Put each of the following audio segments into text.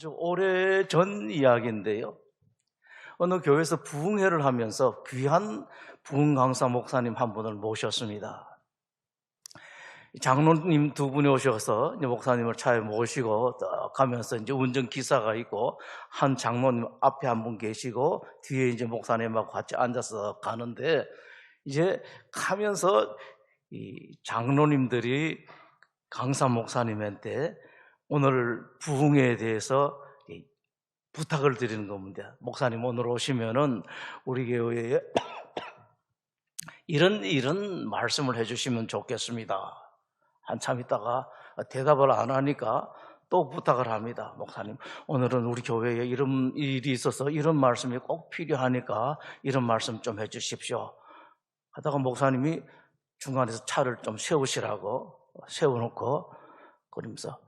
아주 오래전 이야기인데요. 어느 교회에서 부흥회를 하면서 귀한 부흥 강사 목사님 한 분을 모셨습니다. 장로님 두 분이 오셔서 이제 목사님을 차에 모시고 가면서 이제 운전기사가 있고 한 장로님 앞에 한 분 계시고 뒤에 이제 목사님하고 같이 앉아서 가는데 이제 가면서 이 장로님들이 강사 목사님한테 오늘 부흥회에 대해서 부탁을 드리는 겁니다. 목사님 오늘 오시면은 우리 교회에 이런 말씀을 해주시면 좋겠습니다. 한참 있다가 대답을 안 하니까 또 부탁을 합니다. 목사님 오늘은 우리 교회에 이런 일이 있어서 이런 말씀이 꼭 필요하니까 이런 말씀 좀 해주십시오 하다가 목사님이 중간에서 차를 좀 세우시라고 세워놓고 그러면서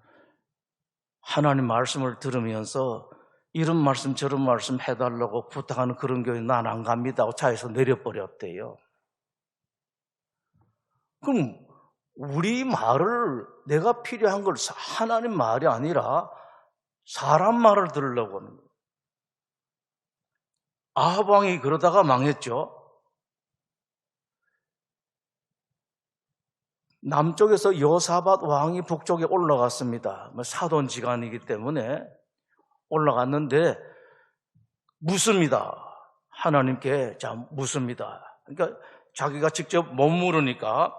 하나님 말씀을 들으면서 이런 말씀 저런 말씀 해달라고 부탁하는 그런 교회 난 안 갑니다 하고 차에서 내려버렸대요. 그럼 우리 말을 내가 필요한 걸 하나님 말이 아니라 사람 말을 들으려고 하는 거예요. 아합 왕이 그러다가 망했죠. 남쪽에서 여사밧 왕이 북쪽에 올라갔습니다. 사돈지간이기 때문에 올라갔는데 묻습니다. 하나님께 묻습니다. 그러니까 자기가 직접 못 물으니까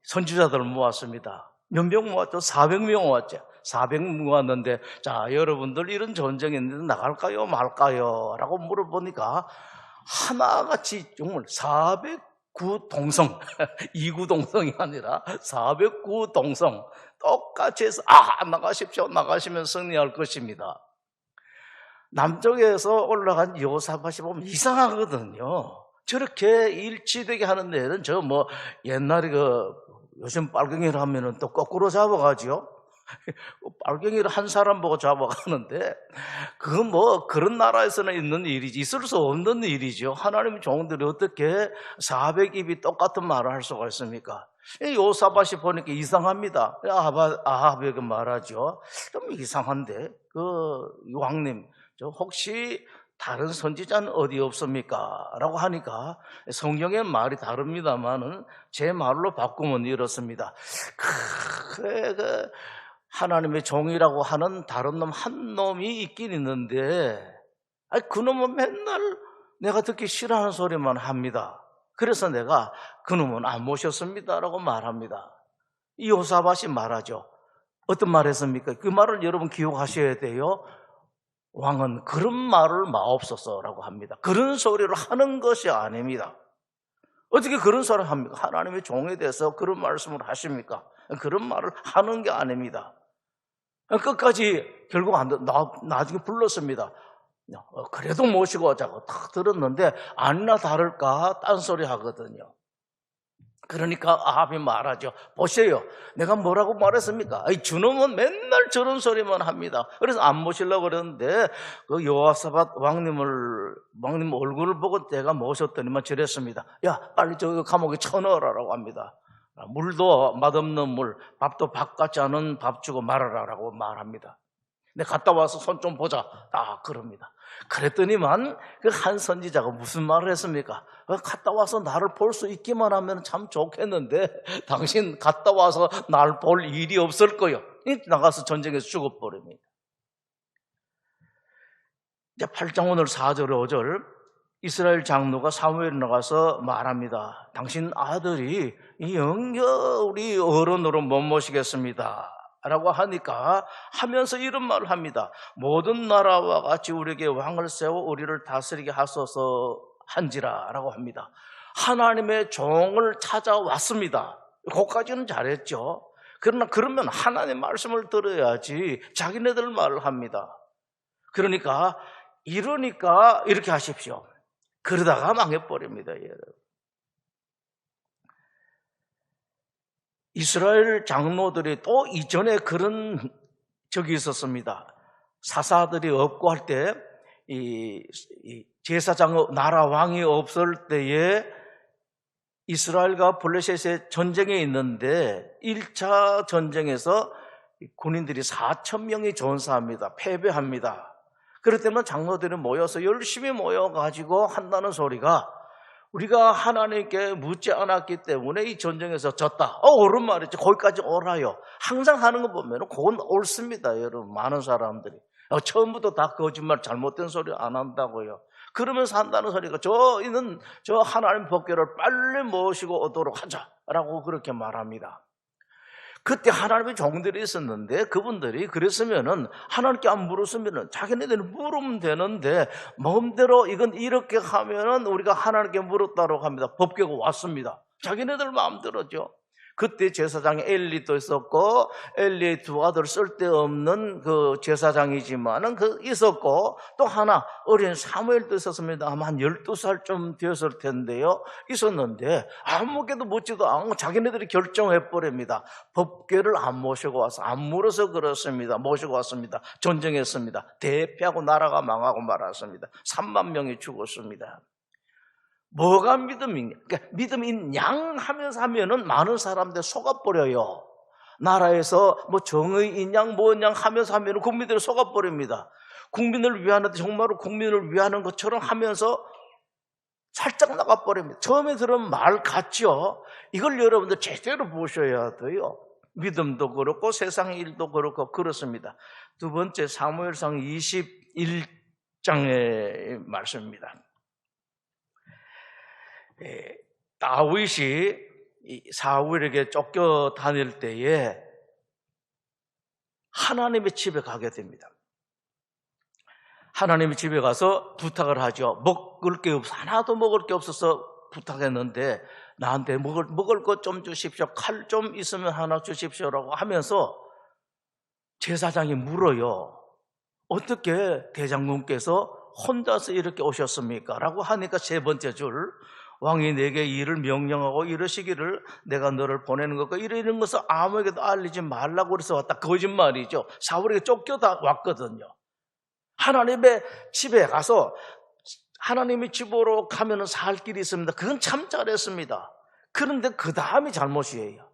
선지자들을 모았습니다. 몇 명 모았죠? 400명 모았죠. 400명 모았는데 자 여러분들 이런 전쟁이 있는데 나갈까요 말까요? 라고 물어보니까 하나같이 정말 409동성 2구동성이 아니라 409동성 똑같이 해서 나가십시오. 나가시면 승리할 것입니다. 남쪽에서 올라간 여호사밧이 보면 이상하거든요. 저렇게 일치되게 하는 데는 저 옛날에 요즘 빨갱이를 하면은 또 거꾸로 잡아가죠. 빨갱이를 한 사람 보고 잡아가는데 그건 그런 나라에서는 있는 일이지 있을 수 없는 일이죠. 하나님의 종들이 어떻게 400입이 똑같은 말을 할 수가 있습니까? 여호사밧이 보니까 이상합니다. 아합에게 말하죠. 좀 이상한데 왕님 저 혹시 다른 선지자는 어디 없습니까? 라고 하니까 성경의 말이 다릅니다만은 제 말로 바꾸면 이렇습니다. 하나님의 종이라고 하는 다른 놈 한 놈이 있긴 있는데 그 놈은 맨날 내가 듣기 싫어하는 소리만 합니다. 그래서 내가 그 놈은 안 모셨습니다 라고 말합니다. 이 여호사밧이 말하죠. 어떤 말 했습니까? 그 말을 여러분 기억하셔야 돼요. 왕은 그런 말을 마옵소서라고 합니다. 그런 소리를 하는 것이 아닙니다. 어떻게 그런 소리를 합니까? 하나님의 종에 대해서 그런 말씀을 하십니까? 그런 말을 하는 게 아닙니다. 끝까지 결국 나중에 불렀습니다. 그래도 모시고 오자고 딱 들었는데 아니나 다를까 딴소리 하거든요. 그러니까 아합이 말하죠. 보세요. 내가 뭐라고 말했습니까? 주놈은 맨날 저런 소리만 합니다. 그래서 안 모시려고 그러는데 그 여호사밧 왕님 얼굴을 보고 내가 모셨더니만 저랬습니다. 야 빨리 저 감옥에 쳐넣으라고 합니다. 물도 맛없는 물, 밥도 밥 같지 않은 밥 주고 말아라라고 말합니다. 내가 갔다 와서 손 좀 보자. 그럽니다. 그랬더니만 그 한 선지자가 무슨 말을 했습니까? 갔다 와서 나를 볼 수 있기만 하면 참 좋겠는데 당신 갔다 와서 날 볼 일이 없을 거요. 나가서 전쟁에서 죽어버립니다. 이제 8장 오늘 4절 5절 이스라엘 장로가 사무엘에 나가서 말합니다. 당신 아들이 영여 우리 어른으로 못 모시겠습니다 라고 하면서 이런 말을 합니다. 모든 나라와 같이 우리에게 왕을 세워 우리를 다스리게 하소서 한지라 라고 합니다. 하나님의 종을 찾아왔습니다. 거기까지는 잘했죠. 그러면 하나님의 말씀을 들어야지 자기네들 말을 합니다. 그러니까 이렇게 하십시오. 그러다가 망해버립니다. 여러분. 이스라엘 장로들이 또 이전에 그런 적이 있었습니다. 사사들이 없고 할 때 이 제사장 나라 왕이 없을 때에 이스라엘과 블레셋의 전쟁에 있는데 1차 전쟁에서 군인들이 4,000명이 전사합니다. 패배합니다. 그렇기 때문에 장로들이 모여서 열심히 모여가지고 한다는 소리가 우리가 하나님께 묻지 않았기 때문에 이 전쟁에서 졌다. 옳은 말이죠. 거기까지 옳아요. 항상 하는 거 보면 그건 옳습니다. 여러분, 많은 사람들이. 처음부터 다 거짓말 잘못된 소리 안 한다고요. 그러면서 한다는 소리가 저희는 저 하나님 법궤를 빨리 모시고 오도록 하자라고 그렇게 말합니다. 그때 하나님의 종들이 있었는데 그분들이 그랬으면은 하나님께 안 물었으면은 자기네들이 물으면 되는데 마음대로 이건 이렇게 하면은 우리가 하나님께 물었다고 합니다. 법궤가 왔습니다. 자기네들 마음대로죠. 그때 제사장에 엘리도 있었고 엘리의 두 아들 쓸데없는 그 제사장이지만은 그 있었고 또 하나 어린 사무엘도 있었습니다. 아마 한 12살쯤 되었을 텐데요. 있었는데 아무개도 묻지도 않고 자기네들이 결정해버립니다. 법궤를 안 모시고 와서 안 물어서 그렇습니다. 모시고 왔습니다. 전쟁했습니다. 대패하고 나라가 망하고 말았습니다. 3만 명이 죽었습니다. 뭐가 믿음이냐? 그러니까 믿음인 양 하면서 하면은 많은 사람들 속아버려요. 나라에서 뭐 정의인 양, 뭐인 양 하면서 하면은 국민들이 속아버립니다. 국민을 위하는데 정말로 국민을 위하는 것처럼 하면서 살짝 나가버립니다. 처음에 들으면 말 같죠? 이걸 여러분들 제대로 보셔야 돼요. 믿음도 그렇고 세상 일도 그렇고 그렇습니다. 두 번째 사무엘상 21장의 말씀입니다. 다윗이 사울에게 쫓겨 다닐 때에 하나님의 집에 가게 됩니다. 하나님의 집에 가서 부탁을 하죠. 먹을 게 없어, 하나도 먹을 게 없어서 부탁했는데 나한테 먹을 것 좀 주십시오. 칼 좀 있으면 하나 주십시오라고 하면서 제사장이 물어요. 어떻게 대장군께서 혼자서 이렇게 오셨습니까? 라고 하니까 세 번째 줄, 왕이 내게 일을 명령하고 이러시기를 내가 너를 보내는 것과 이러는 것을 아무에게도 알리지 말라고 그래서 왔다. 거짓말이죠. 사울에게 쫓겨다 왔거든요. 하나님의 집에 가서 하나님의 집으로 가면 살 길이 있습니다. 그건 참 잘했습니다. 그런데 그 다음이 잘못이에요.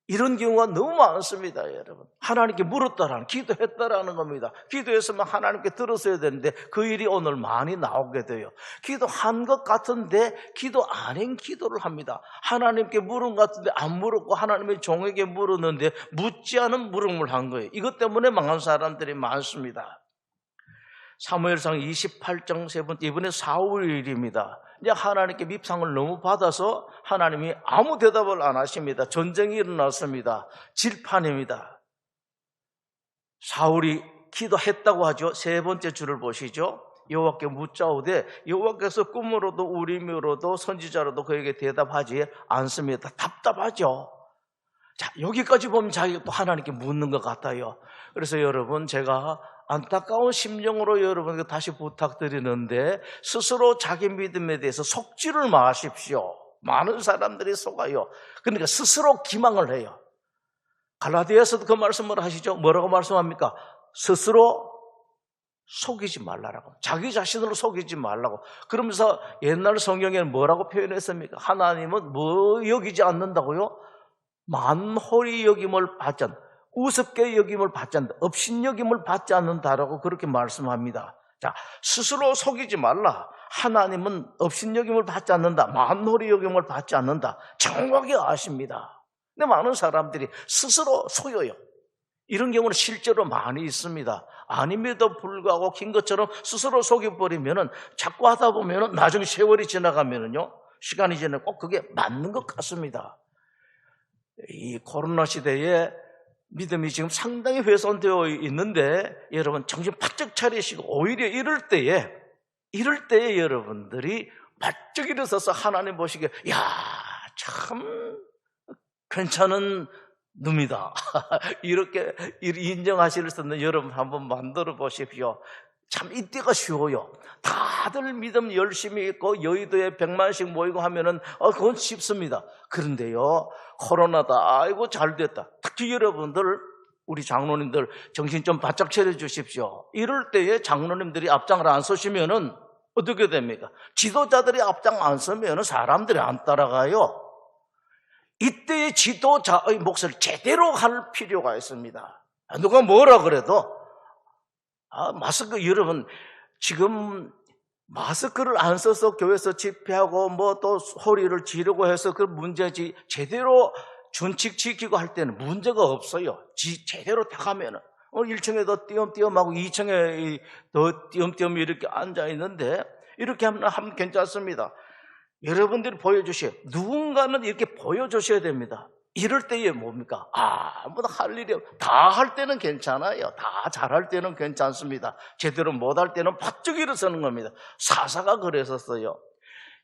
이런 경우가 너무 많습니다, 여러분. 하나님께 물었다라는, 기도했다라는 겁니다. 기도했으면 하나님께 들었어야 되는데 그 일이 오늘 많이 나오게 돼요. 기도한 것 같은데 기도 아닌 기도를 합니다. 하나님께 물은 것 같은데 안 물었고 하나님의 종에게 물었는데 묻지 않은 물음을 한 거예요. 이것 때문에 망한 사람들이 많습니다. 사무엘상 28장 세 번째, 이번에 사울일입니다. 이제 하나님께 밉상을 너무 받아서 하나님이 아무 대답을 안 하십니다. 전쟁이 일어났습니다. 질판입니다. 사울이 기도했다고 하죠. 세 번째 줄을 보시죠. 여호와께 묻자오되 여호와께서 꿈으로도 우림으로도 선지자로도 그에게 대답하지 않습니다. 답답하죠. 자, 여기까지 보면 자기가 또 하나님께 묻는 것 같아요. 그래서 여러분, 제가 안타까운 심정으로 여러분에게 다시 부탁드리는데 스스로 자기 믿음에 대해서 속지를 마십시오. 많은 사람들이 속아요. 그러니까 스스로 기망을 해요. 갈라디아에서도 그 말씀을 하시죠. 뭐라고 말씀합니까? 스스로 속이지 말라라고. 자기 자신으로 속이지 말라고. 그러면서 옛날 성경에는 뭐라고 표현했습니까? 하나님은 뭐 여기지 않는다고요? 만홀히 여김을 받지 않는다. 우습게 여김을 받지 않는다. 업신여김을 받지 않는다라고 그렇게 말씀합니다. 자, 스스로 속이지 말라. 하나님은 업신여김을 받지 않는다. 만홀히 여김을 받지 않는다. 정확하게 아십니다. 근데 많은 사람들이 스스로 속여요. 이런 경우는 실제로 많이 있습니다. 아님에도 불구하고 긴 것처럼 스스로 속여버리면은 자꾸 하다 보면은 나중에 세월이 지나가면은요, 시간이 지나고 꼭 그게 맞는 것 같습니다. 이 코로나 시대에 믿음이 지금 상당히 훼손되어 있는데 여러분 정신 바짝 차리시고 오히려 이럴 때에 여러분들이 바짝 일어서서 하나님 보시기에 야, 참 괜찮은 놈이다 이렇게 인정하실 수 있는 여러분 한번 만들어 보십시오. 참 이때가 쉬워요. 다들 믿음 열심히 있고 여의도에 100만씩 모이고 하면은 그건 쉽습니다. 그런데요, 코로나다, 아이고 잘됐다. 특히 여러분들, 우리 장로님들 정신 좀 바짝 차려 주십시오. 이럴 때에 장로님들이 앞장을 안 서시면은 어떻게 됩니까? 지도자들이 앞장 안 서면은 사람들이 안 따라가요. 이때의 지도자의 몫을 제대로 할 필요가 있습니다. 누가 뭐라 그래도 마스크 여러분 지금 마스크를 안 써서 교회에서 집회하고 뭐 또 소리를 지르고 해서 그 문제지 제대로 준칙 지키고 할 때는 문제가 없어요. 제대로 다 가면은 1층에 더 띄엄띄엄하고 2층에 더 띄엄띄엄 이렇게 앉아 있는데 이렇게 하면 괜찮습니다. 여러분들이 보여주셔요. 누군가는 이렇게 보여주셔야 됩니다. 이럴 때에 뭡니까? 아무도 할 일이 다 할 때는 괜찮아요. 다 잘할 때는 괜찮습니다. 제대로 못할 때는 바짝 일어서는 겁니다. 사사가 그랬었어요.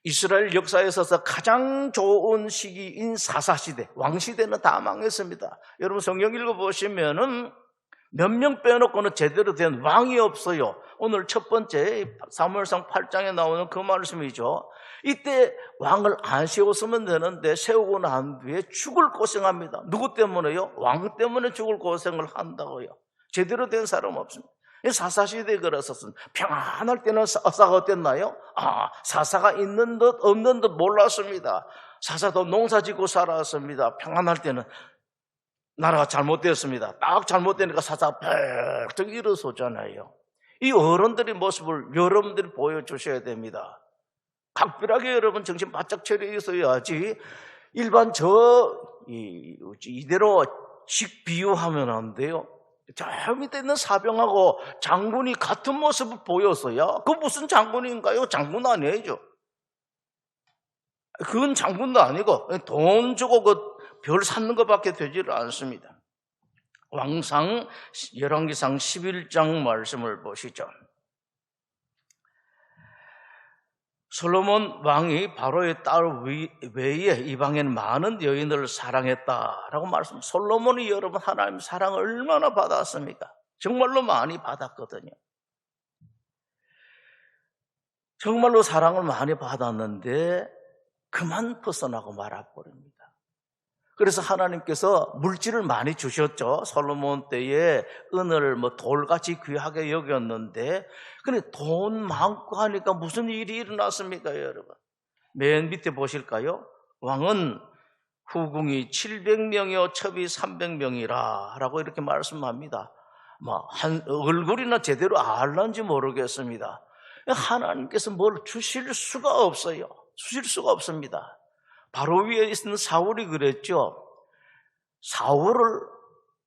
이스라엘 역사에 있어서 가장 좋은 시기인 사사시대, 왕시대는 다 망했습니다. 여러분 성경 읽어보시면은 몇 명 빼놓고는 제대로 된 왕이 없어요. 오늘 첫 번째 사무엘상 8장에 나오는 그 말씀이죠. 이때 왕을 안 세웠으면 되는데 세우고 난 뒤에 죽을 고생합니다. 누구 때문에요? 왕 때문에 죽을 고생을 한다고요. 제대로 된 사람 없습니다. 사사시대에 그랬었습니다. 평안할 때는 사사가 어땠나요? 사사가 있는 듯 없는 듯 몰랐습니다. 사사도 농사짓고 살았습니다. 평안할 때는 나라가 잘못되었습니다. 딱 잘못되니까 사사가 펄쩍 일어서잖아요. 이 어른들의 모습을 여러분들이 보여주셔야 됩니다. 각별하게 여러분 정신 바짝 차려 있어야지 일반 이대로 식 비유하면 안 돼요. 저 밑에 있는 사병하고 장군이 같은 모습을 보였어요. 그 무슨 장군인가요? 장군 아니죠. 그건 장군도 아니고 돈 주고 그 별 쌓는 것밖에 되지를 않습니다. 왕상 열왕기상 11장 말씀을 보시죠. 솔로몬 왕이 바로의 딸 외에 이방엔 많은 여인을 사랑했다라고 말씀. 솔로몬이 여러분 하나님 사랑을 얼마나 받았습니까? 정말로 많이 받았거든요. 정말로 사랑을 많이 받았는데 그만 벗어나고 말아버립니다. 그래서 하나님께서 물질을 많이 주셨죠. 솔로몬 때에 은을 돌같이 귀하게 여겼는데, 근데 돈 많고 하니까 무슨 일이 일어났습니까, 여러분? 맨 밑에 보실까요? 왕은 후궁이 700명이요, 첩이 300명이라 라고 이렇게 말씀합니다. 얼굴이나 제대로 알는지 모르겠습니다. 하나님께서 뭘 주실 수가 없어요. 주실 수가 없습니다. 바로 위에 있는 사울이 그랬죠. 사울을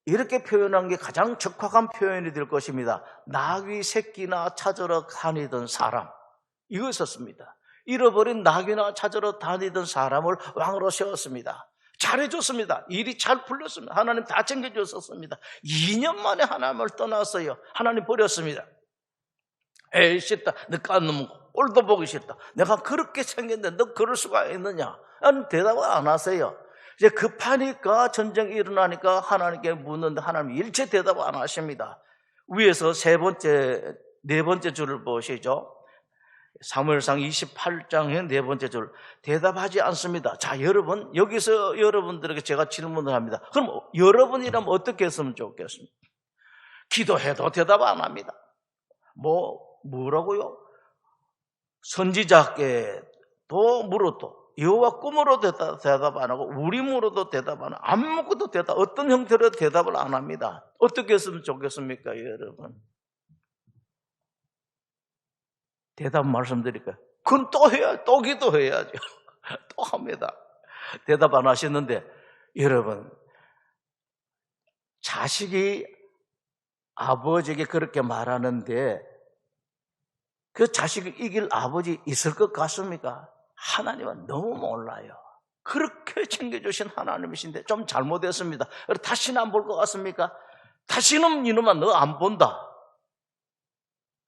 이렇게 표현한 게 가장 적확한 표현이 될 것입니다. 나귀 새끼나 찾으러 다니던 사람, 이거 있었습니다. 잃어버린 나귀나 찾으러 다니던 사람을 왕으로 세웠습니다. 잘해줬습니다. 일이 잘 풀렸습니다. 하나님 다 챙겨줬었습니다. 2년 만에 하나님을 떠났어요. 하나님 버렸습니다. 에이 싫다, 너 깐놈 꼴도 보기 싫다. 내가 그렇게 생겼는데 너 그럴 수가 있느냐? 아니, 대답을 안 하세요. 이제 급하니까 전쟁이 일어나니까 하나님께 묻는데 하나님 일체 대답 안 하십니다. 위에서 네 번째 줄을 보시죠. 사무엘상 28장의 네 번째 줄, 대답하지 않습니다. 자, 여러분, 여기서 여러분들에게 제가 질문을 합니다. 그럼 여러분이라면 어떻게 했으면 좋겠습니까? 기도해도 대답 안 합니다. 뭐라고요? 선지자께도 물어도 여호와 꿈으로 대답 안 하고 우림으로도 대답 안 하고 아무것도 어떤 형태로 대답을 안 합니다. 어떻게 했으면 좋겠습니까, 여러분? 대답 말씀드릴까요? 그건 또 기도해야죠. 또 합니다. 대답 안 하시는데, 여러분, 자식이 아버지에게 그렇게 말하는데 그 자식을 이길 아버지 있을 것 같습니까? 하나님은 너무 몰라요. 그렇게 챙겨주신 하나님이신데 좀 잘못했습니다. 다시는 안 볼 것 같습니까? 다시는 이놈아 너 안 본다.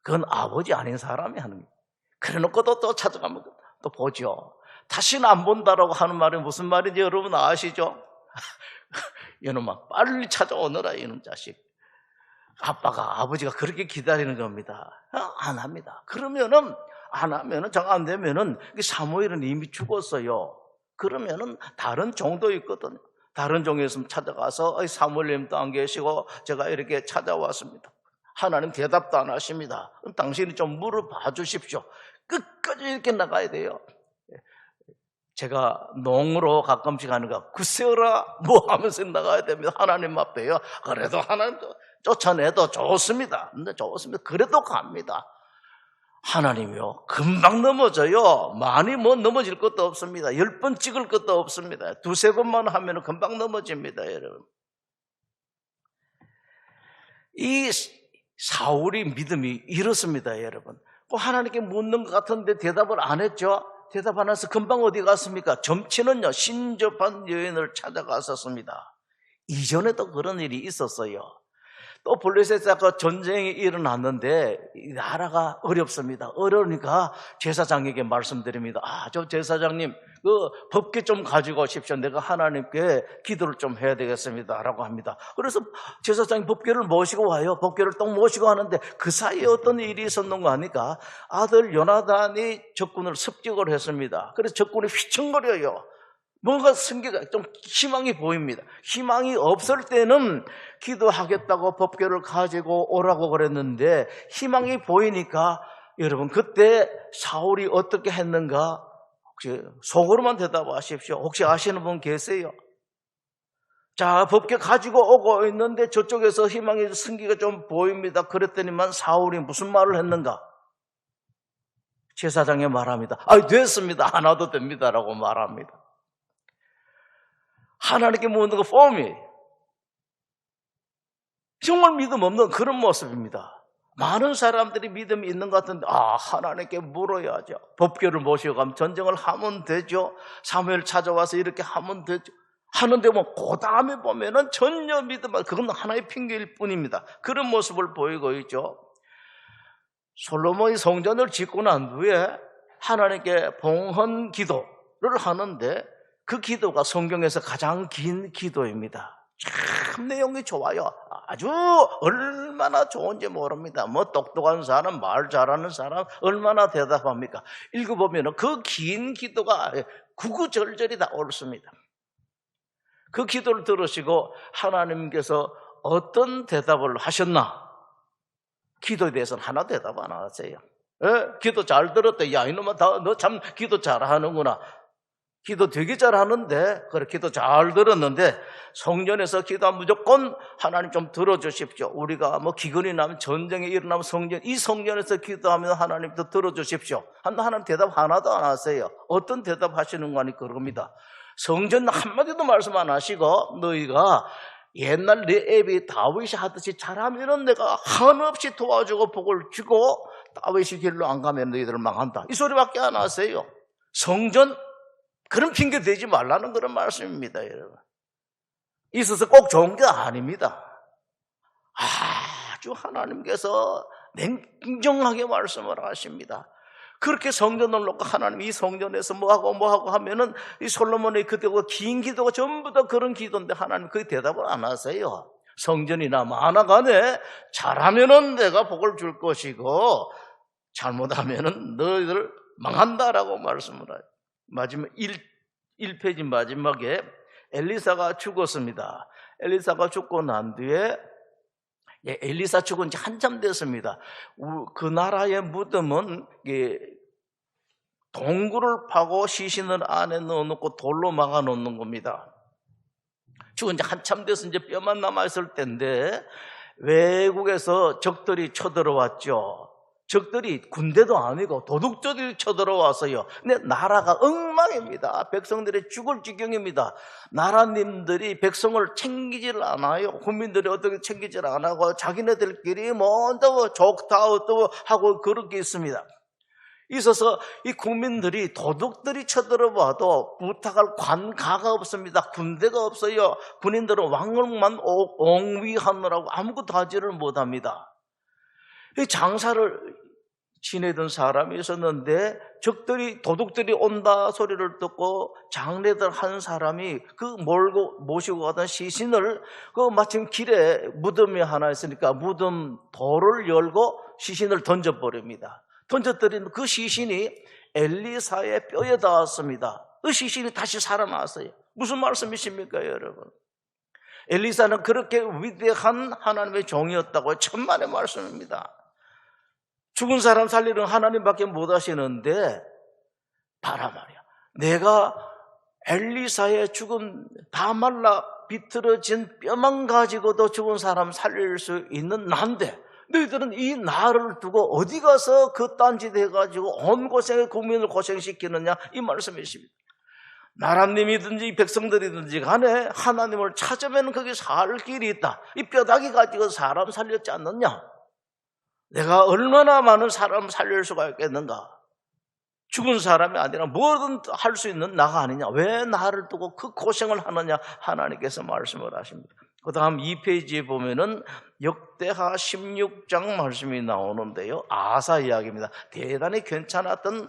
그건 아버지 아닌 사람이 하는 거예요. 그래놓고도 또 찾아가면 또 보죠. 다시는 안 본다라고 하는 말이 무슨 말인지 여러분 아시죠? 이놈아 빨리 찾아오너라 이놈 자식. 아버지가 그렇게 기다리는 겁니다. 안 합니다. 그러면은 안 하면은 정 안 되면은 사무엘은 이미 죽었어요. 그러면은 다른 종도 있거든요. 다른 종이 있으면 찾아가서 사무엘님도 안 계시고 제가 이렇게 찾아왔습니다. 하나님 대답도 안 하십니다. 그럼 당신이 좀 물어봐 주십시오. 끝까지 이렇게 나가야 돼요. 제가 농으로 가끔씩 가는가 글쎄어라 뭐 하면서 나가야 됩니다. 하나님 앞에요. 그래도 하나님 쫓아내도 좋습니다. 근데 좋습니다. 그래도 갑니다. 하나님이요 금방 넘어져요. 많이 뭐 넘어질 것도 없습니다. 10번 찍을 것도 없습니다. 2-3번만 하면 금방 넘어집니다. 여러분, 이 사울이 믿음이 이렇습니다. 여러분, 하나님께 묻는 것 같은데 대답을 안 했죠. 대답 안 해서 금방 어디 갔습니까? 점치는요 신접한 여인을 찾아갔었습니다. 이전에도 그런 일이 있었어요. 또 블레셋과 전쟁이 일어났는데 이 나라가 어렵습니다. 어려우니까 제사장에게 말씀드립니다. 저 제사장님 그 법궤 좀 가지고 오십시오. 내가 하나님께 기도를 좀 해야 되겠습니다 라고 합니다. 그래서 제사장이 법궤를 모시고 와요. 법궤를 또 모시고 하는데 그 사이에 어떤 일이 있었는가 하니까 아들 요나단이 적군을 습격을 했습니다. 그래서 적군이 휘청거려요. 뭔가 승기가 좀 희망이 보입니다. 희망이 없을 때는 기도하겠다고 법궤를 가지고 오라고 그랬는데 희망이 보이니까 여러분 그때 사울이 어떻게 했는가 혹시 속으로만 대답하십시오. 혹시 아시는 분 계세요? 자, 법궤 가지고 오고 있는데 저쪽에서 희망의 승기가 좀 보입니다. 그랬더니만 사울이 무슨 말을 했는가? 제사장이 말합니다. 됐습니다. 안 와도 됩니다 라고 말합니다. 하나님께 묻는 거 폼이 정말 믿음 없는 그런 모습입니다. 많은 사람들이 믿음이 있는 것 같은데 하나님께 물어야죠. 법궤를 모시고 가면 전쟁을 하면 되죠. 사무엘 찾아와서 이렇게 하면 되죠. 하는데 그 다음에 보면은 전혀 믿음, 그건 하나의 핑계일 뿐입니다. 그런 모습을 보이고 있죠. 솔로몬이 성전을 짓고 난 후에 하나님께 봉헌 기도를 하는데 그 기도가 성경에서 가장 긴 기도입니다. 참 내용이 좋아요. 아주 얼마나 좋은지 모릅니다. 똑똑한 사람, 말 잘하는 사람 얼마나 대답합니까? 읽어보면 그 긴 기도가 구구절절이 다 옳습니다. 그 기도를 들으시고 하나님께서 어떤 대답을 하셨나? 기도에 대해서는 하나 대답 안 하세요. 기도 잘 들었대. 야 이놈아 너 참 기도 잘하는구나. 기도 되게 잘하는데, 그래, 기도 잘 들었는데, 성전에서 기도하면 무조건 하나님 좀 들어주십시오. 우리가 기근이 나면 전쟁이 일어나면 이 성전에서 기도하면 하나님 도 들어주십시오. 하나님 대답 하나도 안 하세요. 어떤 대답 하시는 거 아니 그럽니다. 성전 한마디도 말씀 안 하시고, 너희가 옛날 내 애비 다윗이 하듯이 잘하면은 내가 한없이 도와주고 복을 주고, 다윗이 길로 안 가면 너희들 망한다. 이 소리밖에 안 하세요. 성전, 그런 핑계 대지 말라는 그런 말씀입니다, 여러분. 있어서 꼭 좋은 게 아닙니다. 아주 하나님께서 냉정하게 말씀을 하십니다. 그렇게 성전을 놓고 하나님 이 성전에서 뭐하고 하면은 이 솔로몬의 그때가 긴 기도가 전부 다 그런 기도인데 하나님 그 대답을 안 하세요. 성전이나 많아가네. 잘하면은 내가 복을 줄 것이고 잘못하면은 너희들 망한다라고 말씀을 하죠. 마지막 1페이지 마지막에 엘리사가 죽었습니다. 엘리사가 죽고 난 뒤에 엘리사 죽은 지 한참 됐습니다. 그 나라의 무덤은 동굴을 파고 시신을 안에 넣어놓고 돌로 막아놓는 겁니다. 죽은 지 한참 돼서 이제 뼈만 남아있을 때인데 외국에서 적들이 쳐들어왔죠. 적들이 군대도 아니고 도둑들이 쳐들어와서요. 근데 나라가 엉망입니다. 백성들이 죽을 지경입니다. 나라님들이 백성을 챙기질 않아요. 국민들이 어떻게 챙기질 안 하고 자기네들끼리 먼저 좋다 어떠고 하고 그렇게 있습니다. 있어서 이 국민들이 도둑들이 쳐들어와도 부탁할 관가가 없습니다. 군대가 없어요. 군인들은 왕을만 옹위하느라고 아무것도 하지를 못합니다. 장사를 지내던 사람이 있었는데 도둑들이 온다 소리를 듣고 장례들 한 사람이 모시고 가던 시신을 마침 길에 무덤이 하나 있으니까 무덤 돌을 열고 시신을 던져버립니다. 던져버린 그 시신이 엘리사의 뼈에 닿았습니다. 그 시신이 다시 살아났어요. 무슨 말씀이십니까, 여러분? 엘리사는 그렇게 위대한 하나님의 종이었다고 천만의 말씀입니다. 죽은 사람 살리는 하나님밖에 못 하시는데 봐라 말이야. 내가 엘리사의 죽은 다 말라 비틀어진 뼈만 가지고도 죽은 사람 살릴 수 있는 나인데 너희들은 이 나를 두고 어디 가서 그 딴짓 해가지고 온 고생에 국민을 고생시키느냐, 이 말씀이십니다. 나라님이든지 백성들이든지 간에 하나님을 찾으면 거기 살 길이 있다. 이 뼈다귀 가지고 사람 살렸지 않느냐? 내가 얼마나 많은 사람 살릴 수가 있겠는가? 죽은 사람이 아니라 뭐든 할 수 있는 나가 아니냐? 왜 나를 두고 그 고생을 하느냐? 하나님께서 말씀을 하십니다. 그 다음 2페이지에 보면은 역대하 16장 말씀이 나오는데요. 아사 이야기입니다. 대단히 괜찮았던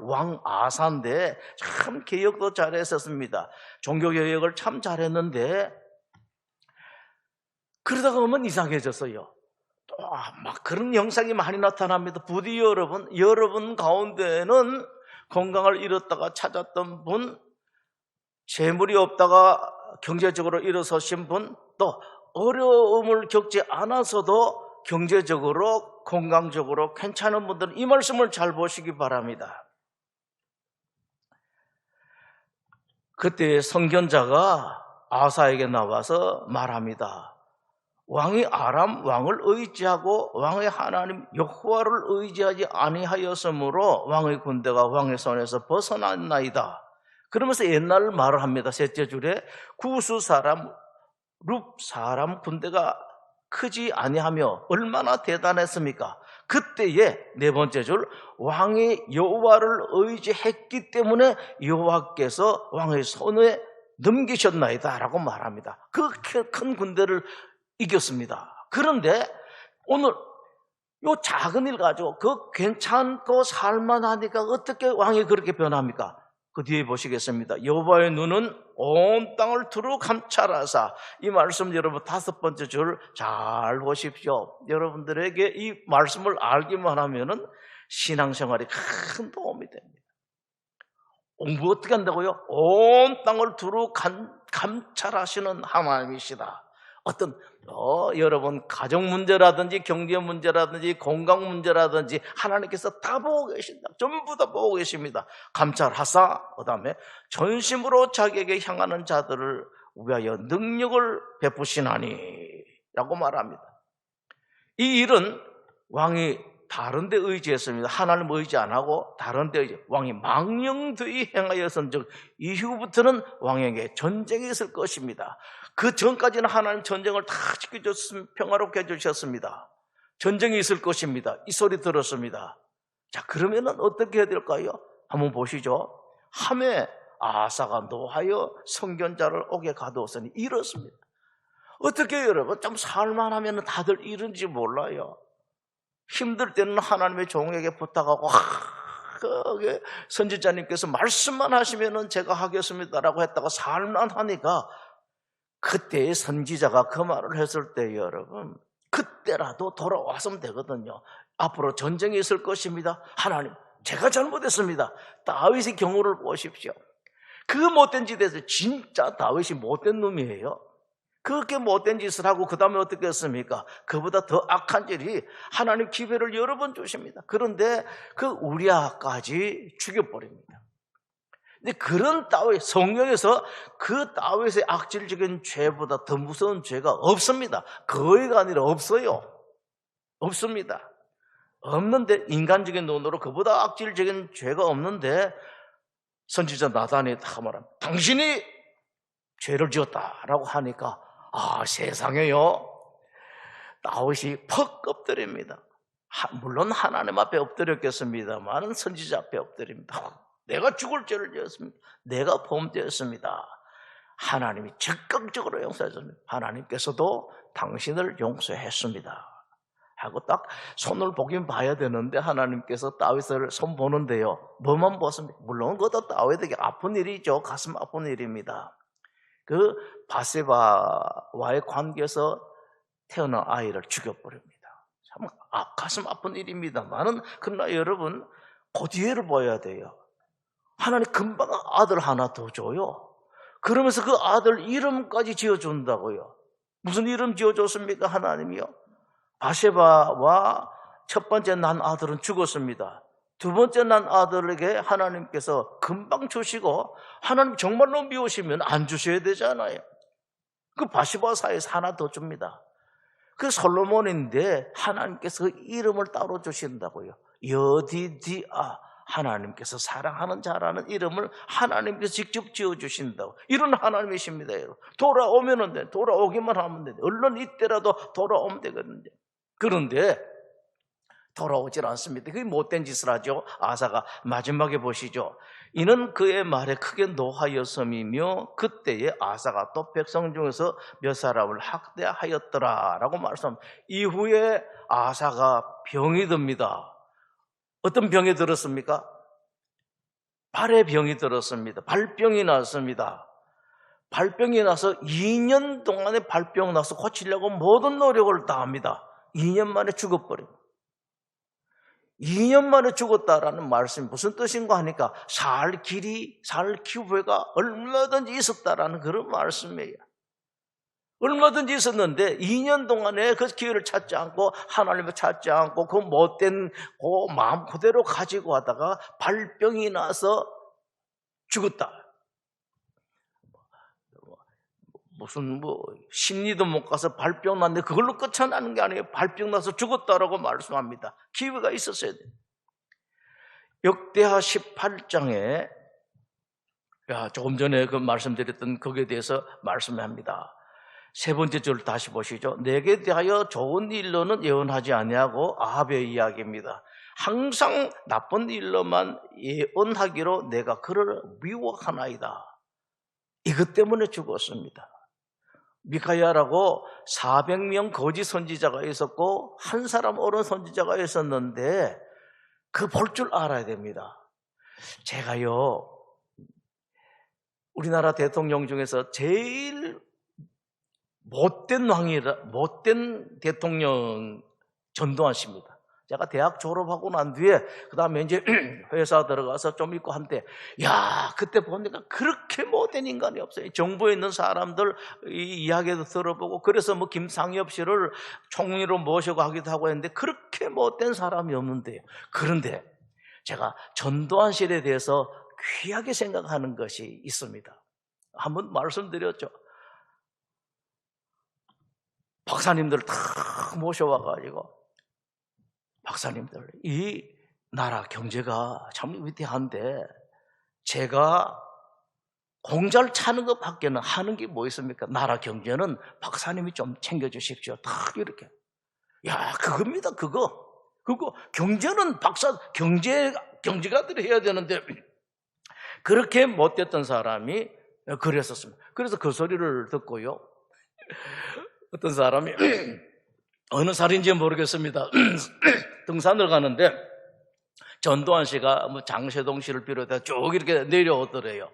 왕 아사인데 참 개혁도 잘했었습니다. 종교개혁을 참 잘했는데 그러다가 보면 이상해졌어요. 또 막 그런 영상이 많이 나타납니다. 부디 여러분 가운데는 건강을 잃었다가 찾았던 분, 재물이 없다가 경제적으로 일어서신 분, 또 어려움을 겪지 않아서도 경제적으로 건강적으로 괜찮은 분들은 이 말씀을 잘 보시기 바랍니다. 그때 선견자가 아사에게 나와서 말합니다. 왕이 아람 왕을 의지하고 왕의 하나님 여호와를 의지하지 아니하였으므로 왕의 군대가 왕의 손에서 벗어났나이다. 그러면서 옛날 말을 합니다. 셋째 줄에 구스 사람 룹 사람 군대가 크지 아니하며 얼마나 대단했습니까? 그때에 네 번째 줄 왕이 여호와를 의지했기 때문에 여호와께서 왕의 손에 넘기셨나이다 라고 말합니다. 그 큰 군대를 이겼습니다. 그런데 오늘 요 작은 일 가지고 그 괜찮고 살만하니까 어떻게 왕이 그렇게 변합니까? 그 뒤에 보시겠습니다. 여호와의 눈은 온 땅을 두루 감찰하사, 이 말씀 여러분 다섯 번째 줄 잘 보십시오. 여러분들에게 이 말씀을 알기만 하면은 신앙생활이 큰 도움이 됩니다. 공부 어떻게 한다고요? 온 땅을 두루 감찰하시는 하나님이시다. 어떤 여러분 가정 문제라든지 경제 문제라든지 건강 문제라든지 하나님께서 다 보고 계신다. 전부 다 보고 계십니다. 감찰하사, 그 다음에 전심으로 자기에게 향하는 자들을 위하여 능력을 베푸시나니 라고 말합니다. 이 일은 왕이 다른 데 의지했습니다. 하나님 의지 안 하고 다른 데 의지. 왕이 망령되이 행하였은즉 이후부터는 왕에게 전쟁이 있을 것입니다. 그 전까지는 하나님 전쟁을 다 지켜줬으면 평화롭게 해주셨습니다. 전쟁이 있을 것입니다. 이 소리 들었습니다. 자, 그러면은 어떻게 해야 될까요? 한번 보시죠. 하매 아사가 노하여 선견자를 옥에 가두었으니 이렇습니다. 어떻게 해요, 여러분? 좀 살만하면 다들 이런지 몰라요. 힘들 때는 하나님의 종에게 부탁하고 선지자님께서 말씀만 하시면은 제가 하겠습니다라고 했다가 살만하니까 그때의 선지자가 그 말을 했을 때 여러분 그때라도 돌아왔으면 되거든요. 앞으로 전쟁이 있을 것입니다. 하나님 제가 잘못했습니다. 다윗의 경우를 보십시오. 그 못된 짓에서 진짜 다윗이 못된 놈이에요. 그렇게 못된 짓을 하고 그 다음에 어떻게 했습니까? 그보다 더 악한 일이 하나님 기회를 여러 번 주십니다. 그런데 그 우리아까지 죽여버립니다. 근데 그런 다윗, 성경에서 그 다윗의 악질적인 죄보다 더 무서운 죄가 없습니다. 거의가 아니라 없어요. 없습니다. 없는데 인간적인 눈으로 그보다 악질적인 죄가 없는데 선지자 나단이 다 말합니다. 당신이 죄를 지었다라고 하니까 세상에요. 다윗이 퍽 엎드립니다. 물론 하나님 앞에 엎드렸겠습니다만 선지자 앞에 엎드립니다. 내가 죽을 죄를 지었습니다. 내가 범죄했습니다. 하나님이 적극적으로 용서했습니다. 하나님께서도 당신을 용서했습니다. 하고 딱 손을 보긴 봐야 되는데 하나님께서 다윗을 손 보는데요. 뭐만 보습니까? 물론 그것도 다윗에게 아픈 일이죠. 가슴 아픈 일입니다. 그 바세바와의 관계에서 태어난 아이를 죽여버립니다. 참 가슴 아픈 일입니다만은 그러나 여러분 그 뒤에를 봐야 돼요. 하나님 금방 아들 하나 더 줘요. 그러면서 그 아들 이름까지 지어준다고요. 무슨 이름 지어줬습니까? 하나님이요. 바세바와 첫 번째 난 아들은 죽었습니다. 두 번째 난 아들에게 하나님께서 금방 주시고 하나님 정말로 미우시면 안 주셔야 되잖아요. 그 바시바 사이에서 하나 더 줍니다. 그 솔로몬인데 하나님께서 그 이름을 따로 주신다고요. 여디디아, 하나님께서 사랑하는 자라는 이름을 하나님께서 직접 지어주신다고. 이런 하나님이십니다. 돌아오면 돼. 돌아오기만 하면 돼. 얼른 이때라도 돌아오면 되거든요. 그런데 돌아오질 않습니다. 그게 못된 짓을 하죠. 아사가. 마지막에 보시죠. 이는 그의 말에 크게 노하였음이며 그때에 아사가 또 백성 중에서 몇 사람을 학대하였더라 라고 말씀합니다. 이후에 아사가 병이 듭니다. 어떤 병이 들었습니까? 발에 병이 들었습니다. 발병이 났습니다. 발병이 나서 2년 동안에 발병 나서 고치려고 모든 노력을 다합니다. 2년 만에 죽어버립니다. 2년 만에 죽었다라는 말씀이 무슨 뜻인가 하니까 살 길이, 살 기회가 얼마든지 있었다라는 그런 말씀이에요. 얼마든지 있었는데 2년 동안에 그 기회를 찾지 않고 하나님을 찾지 않고 그 못된 그 마음 그대로 가지고 하다가 발병이 나서 죽었다. 무슨 심리도 못 가서 발병 났는데 그걸로 끝나는 게 아니에요. 발병 나서 죽었다라고 말씀합니다. 기회가 있었어야 돼요. 역대하 18장에 조금 전에 그 말씀드렸던 거기에 대해서 말씀합니다. 세 번째 줄 다시 보시죠. 내게 대하여 좋은 일로는 예언하지 아니하고 아합의 이야기입니다. 항상 나쁜 일로만 예언하기로 내가 그를 미워하나이다. 이것 때문에 죽었습니다. 미카야라고 400명 거짓 선지자가 있었고 한 사람 옳은 선지자가 있었는데 그 볼 줄 알아야 됩니다. 제가요 우리나라 대통령 중에서 제일 못된 대통령 전두환 씨입니다. 제가 대학 졸업하고 난 뒤에 그 다음에 이제 회사 들어가서 좀 있고 한때 그때 보니까 그렇게 못된 인간이 없어요. 정부에 있는 사람들 이 이야기도 들어보고 그래서 김상엽 씨를 총리로 모시고 하기도 하고 했는데 그렇게 못된 사람이 없는데요. 그런데 제가 전두환 씨에 대해서 귀하게 생각하는 것이 있습니다. 한번 말씀드렸죠. 박사님들 다 모셔와가지고 박사님들, 이 나라 경제가 참 위대한데 제가 공자를 차는 것밖에는 하는 게 뭐 있습니까? 나라 경제는 박사님이 좀 챙겨주십시오. 다 이렇게. 그겁니다. 그거 경제는 경제가들이 해야 되는데 그렇게 못됐던 사람이 그랬었습니다. 그래서 그 소리를 듣고요. 어떤 사람이 어느 살인지 모르겠습니다. 등산을 가는데 전두환 씨가 장세동 씨를 비롯해 쭉 이렇게 내려오더래요.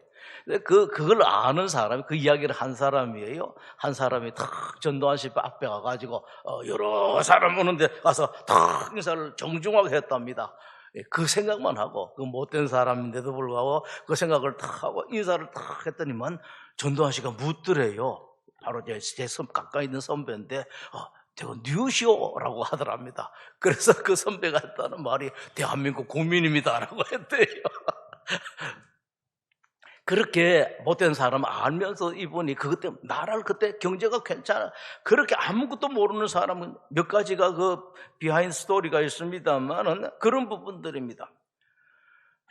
그걸 아는 사람이 그 이야기를 한 사람이에요. 한 사람이 탁 전두환 씨 앞에 가가지고 여러 사람 오는데 가서 탁 인사를 정중하게 했답니다. 그 생각만 하고 그 못된 사람인데도 불구하고 그 생각을 탁 하고 인사를 탁 했더니만 전두환 씨가 묻더래요. 바로 제 가까이 있는 선배인데 제가 뉴시오라고 하더랍니다. 그래서 그 선배가 했다는 말이 대한민국 국민입니다라고 했대요. 그렇게 못된 사람 알면서 이분이 그것 때문에 나라를 그때 경제가 괜찮아 그렇게 아무것도 모르는 사람은 몇 가지가 그 비하인드 스토리가 있습니다만은 그런 부분들입니다.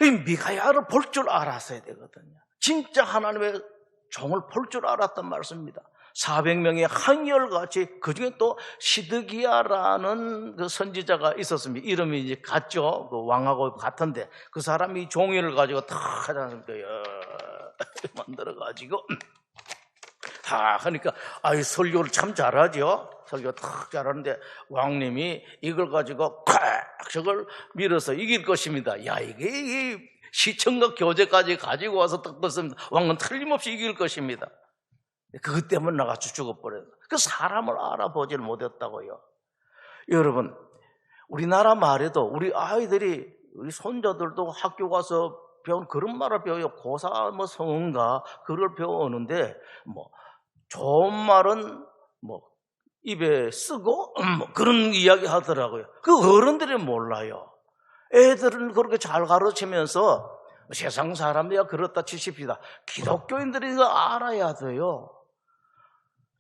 이 미가야를 볼 줄 알았어야 되거든요. 진짜 하나님의 종을 볼 줄 알았단 말씀입니다. 400명의 한결같이 그중에 또 시드기야라는 그 선지자가 있었습니다. 이름이 이제 같죠. 그 왕하고 같은데 그 사람이 종이를 가지고 탁 하지 않습니까? 만들어가지고 하니까 설교를 참 잘하죠. 설교 탁 잘하는데 왕님이 이걸 가지고 저걸 밀어서 이길 것입니다. 이게 시청각 교재까지 가지고 와서 딱 봤습니다. 왕은 틀림없이 이길 것입니다. 그것 때문에 나가 죽어버려요. 그 사람을 알아보질 못했다고요. 여러분, 우리나라 말에도 우리 아이들이 우리 손자들도 학교 가서 배운 그런 말을 배워요. 고사 성은가 그걸 배우는데 좋은 말은 입에 쓰고 그런 이야기 하더라고요. 그 어른들이 몰라요. 애들을 그렇게 잘 가르치면서 세상 사람이야 그렇다 치십시다. 기독교인들이 이거 알아야 돼요.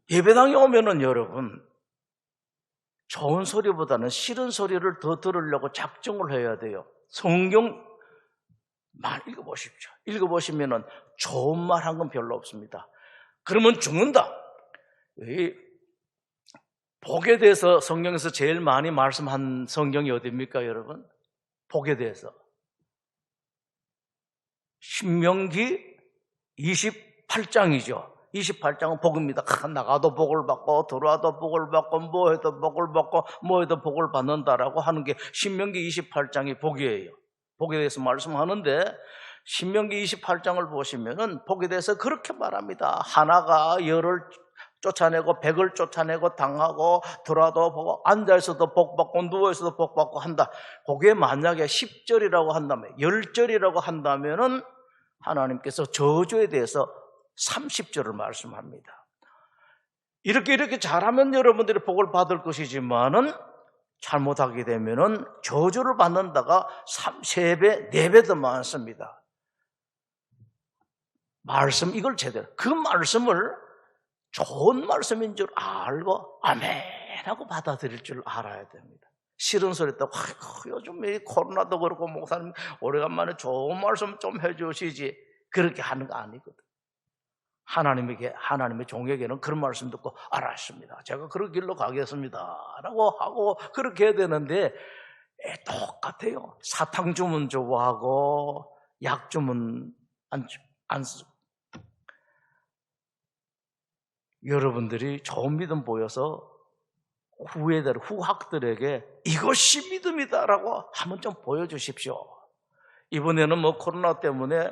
예배당에 오면은 여러분, 좋은 소리보다는 싫은 소리를 더 들으려고 작정을 해야 돼요. 성경만 읽어보십시오. 읽어보시면은 좋은 말 한 건 별로 없습니다. 그러면 죽는다. 이 복에 대해서 성경에서 제일 많이 말씀한 성경이 어디입니까, 여러분? 복에 대해서. 신명기 28장이죠. 28장은 복입니다. 나가도 복을 받고 들어와도 복을 받고 뭐해도 복을 받고 뭐해도 복을 받는다라고 하는 게 신명기 28장이 복이에요. 복에 대해서 말씀하는데 신명기 28장을 보시면은 복에 대해서 그렇게 말합니다. 하나가 열을 쫓아내고 백을 쫓아내고 당하고 들어와도 복, 앉아있어도 복받고 누워있어도 복받고 한다. 그게 만약에 10절이라고 한다면 10절이라고 한다면은 하나님께서 저주에 대해서 30절을 말씀합니다. 이렇게 잘하면 여러분들이 복을 받을 것이지만은 잘못하게 되면은 저주를 받는다가 3배, 4배 더 많습니다. 말씀 이걸 제대로 그 말씀을 좋은 말씀인 줄 알고 아멘 하고 받아들일 줄 알아야 됩니다. 싫은 소리 했다고 요즘 이 코로나도 그렇고 목사님 오래간만에 좋은 말씀 좀 해주시지 그렇게 하는 거 아니거든. 하나님의 종에게는 그런 말씀 듣고 알았습니다. 제가 그런 길로 가겠습니다 라고 하고 그렇게 해야 되는데 똑같아요. 사탕 주면 좋아하고 약 주면 안 쓰고. 여러분들이 좋은 믿음 보여서 후학들에게 이것이 믿음이다라고 한번 좀 보여주십시오. 이번에는 뭐 코로나 때문에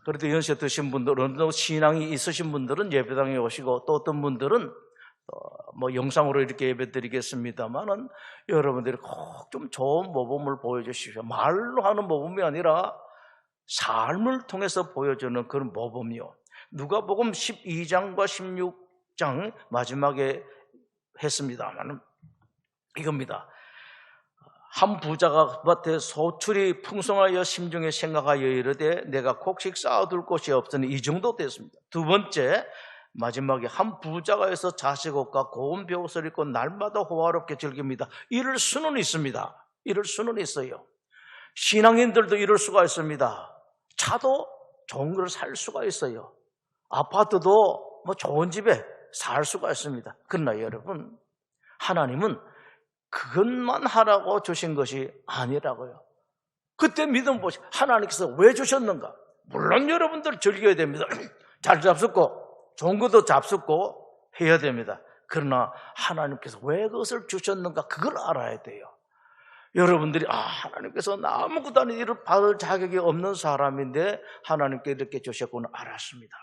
그래도 연세 드신 분들은 또 신앙이 있으신 분들은 예배당에 오시고 또 어떤 분들은 뭐 영상으로 이렇게 예배 드리겠습니다만은 여러분들이 꼭 좀 좋은 모범을 보여주십시오. 말로 하는 모범이 아니라 삶을 통해서 보여주는 그런 모범이요. 누가복음 12장과 16장 마지막에 했습니다만 이겁니다. 한 부자가 밭에 소출이 풍성하여 심중에 생각하여 이르되 내가 곡식 쌓아둘 곳이 없으니 이 정도 됐습니다. 두 번째 마지막에 한 부자가 해서 자식 옷과 고운 벼옷을 입고 날마다 호화롭게 즐깁니다. 이럴 수는 있습니다. 이럴 수는 있어요. 신앙인들도 이럴 수가 있습니다. 차도 좋은 걸 살 수가 있어요. 아파트도 뭐 좋은 집에 살 수가 있습니다. 그러나 여러분, 하나님은 그것만 하라고 주신 것이 아니라고요. 그때 믿음 보시고 하나님께서 왜 주셨는가? 물론 여러분들 즐겨야 됩니다. 잘 잡숫고 좋은 것도 잡숫고 해야 됩니다. 그러나 하나님께서 왜 그것을 주셨는가? 그걸 알아야 돼요. 여러분들이 하나님께서 아무것도 아닌 일을 받을 자격이 없는 사람인데 하나님께 이렇게 주셨구나 알았습니다.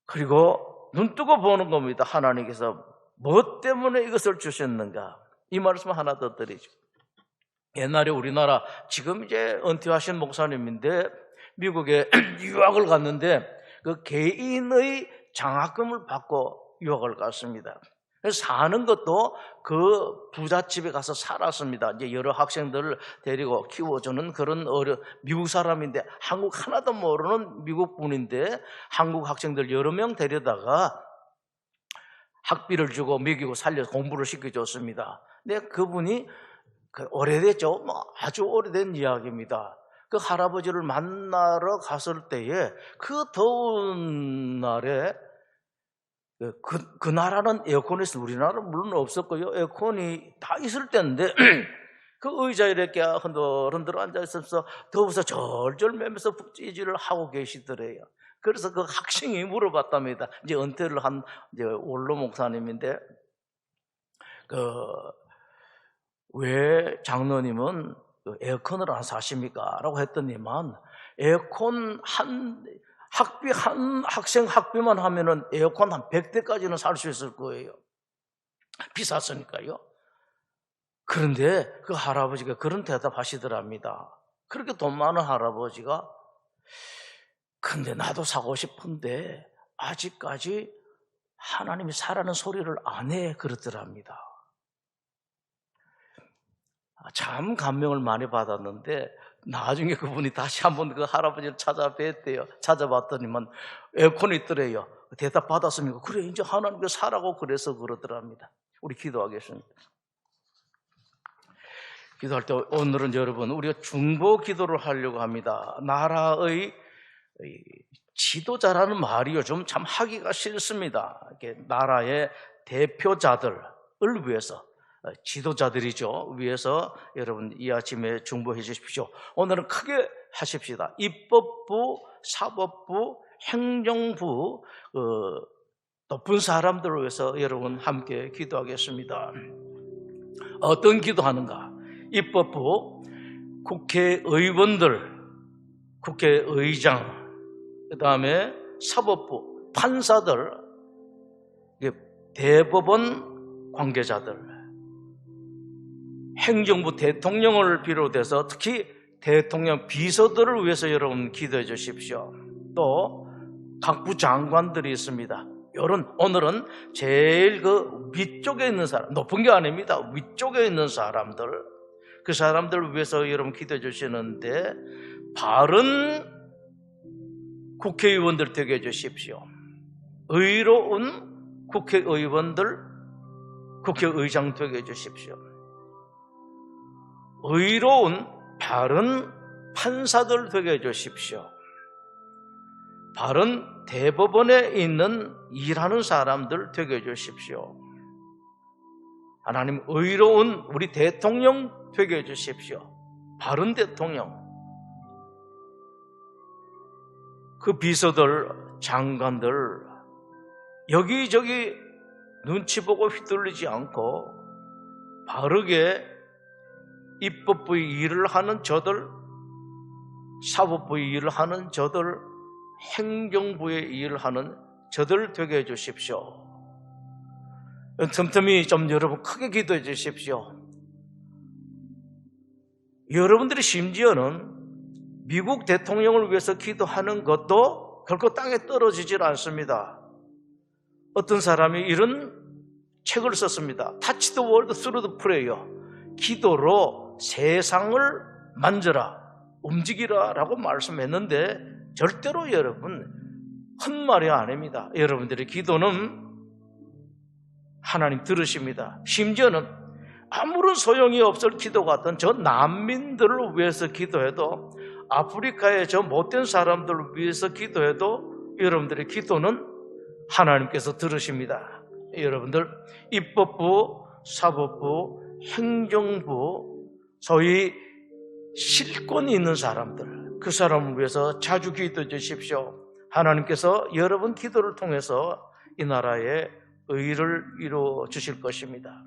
그리고 눈 뜨고 보는 겁니다. 하나님께서 뭐 때문에 이것을 주셨는가? 이 말씀 하나 더 드리죠. 옛날에 우리나라 지금 이제 은퇴하신 목사님인데 미국에 유학을 갔는데 그 개인의 장학금을 받고 유학을 갔습니다. 그래서 사는 것도 그 부잣집에 가서 살았습니다. 이제 여러 학생들을 데리고 키워주는 그런 미국 사람인데 한국 하나도 모르는 미국 분인데 한국 학생들 여러 명 데려다가 학비를 주고 먹이고 살려서 공부를 시켜줬습니다. 근데 그분이 오래됐죠. 아주 오래된 이야기입니다. 그 할아버지를 만나러 갔을 때에 그 더운 날에 그 나라는 에어컨이 있어요. 우리나라는 물론 없었고요. 에어컨이 다 있을 때인데 그 의자에 이렇게 흔들흔들 앉아있어서 더워서 절절 매면서 찌질을 하고 계시더래요. 그래서 그 학생이 물어봤답니다. 이제 은퇴를 한 이제 원로 목사님인데 왜 장로님은 에어컨을 안 사십니까? 라고 했더니만 에어컨 한 학생 학비만 하면은 에어컨 한 100대까지는 살 수 있을 거예요. 비쌌으니까요. 그런데 그 할아버지가 그런 대답 하시더랍니다. 그렇게 돈 많은 할아버지가 근데 나도 사고 싶은데 아직까지 하나님이 사라는 소리를 안 해 그러더랍니다. 참 감명을 많이 받았는데 나중에 그분이 다시 한번 그 할아버지를 찾아뵀대요. 찾아봤더니만 에어컨이 있더래요. 대답 받았습니까? 그래, 이제 하나님께 사라고 그래서 그러더랍니다. 우리 기도하겠습니다. 기도할 때 오늘은 여러분 우리가 중보 기도를 하려고 합니다. 나라의 지도자라는 말이 요즘 참 하기가 싫습니다. 이렇게 나라의 대표자들을 위해서, 지도자들이죠, 위해서 여러분 이 아침에 중보해 주십시오. 오늘은 크게 하십시다. 입법부, 사법부, 행정부 높은 사람들을 위해서 여러분 함께 기도하겠습니다. 어떤 기도하는가? 입법부, 국회의원들, 국회의장, 그 다음에 사법부, 판사들, 대법원 관계자들, 행정부 대통령을 비롯해서 특히 대통령 비서들을 위해서 여러분 기도해 주십시오. 또 각부 장관들이 있습니다. 오늘은 제일 그 위쪽에 있는 사람, 높은 게 아닙니다. 위쪽에 있는 사람들, 그 사람들을 위해서 여러분 기도해 주시는데 바른 국회의원들 되게 해 주십시오. 의로운 국회의원들, 국회의장 되게 해 주십시오. 의로운 바른 판사들 되게 해 주십시오. 바른 대법원에 있는 일하는 사람들 되게 해 주십시오. 하나님, 의로운 우리 대통령 되게 해 주십시오. 바른 대통령. 그 비서들, 장관들 여기저기 눈치 보고 휘둘리지 않고 바르게 입법부의 일을 하는 저들, 사법부의 일을 하는 저들, 행정부의 일을 하는 저들 되게 해 주십시오. 틈틈이 좀 여러분 크게 기도해 주십시오. 여러분들이 심지어는 미국 대통령을 위해서 기도하는 것도 결코 땅에 떨어지질 않습니다. 어떤 사람이 이런 책을 썼습니다. Touch the world through the prayer. 기도로 세상을 만져라, 움직이라 라고 말씀했는데 절대로 여러분 헛말이 아닙니다. 여러분들의 기도는 하나님 들으십니다. 심지어는 아무런 소용이 없을 기도 같은 저 난민들을 위해서 기도해도, 아프리카의 저 못된 사람들을 위해서 기도해도 여러분들의 기도는 하나님께서 들으십니다. 여러분들 입법부, 사법부, 행정부, 소위 실권이 있는 사람들, 그 사람을 위해서 자주 기도해 주십시오. 하나님께서 여러분 기도를 통해서 이 나라의 의를 이루어 주실 것입니다.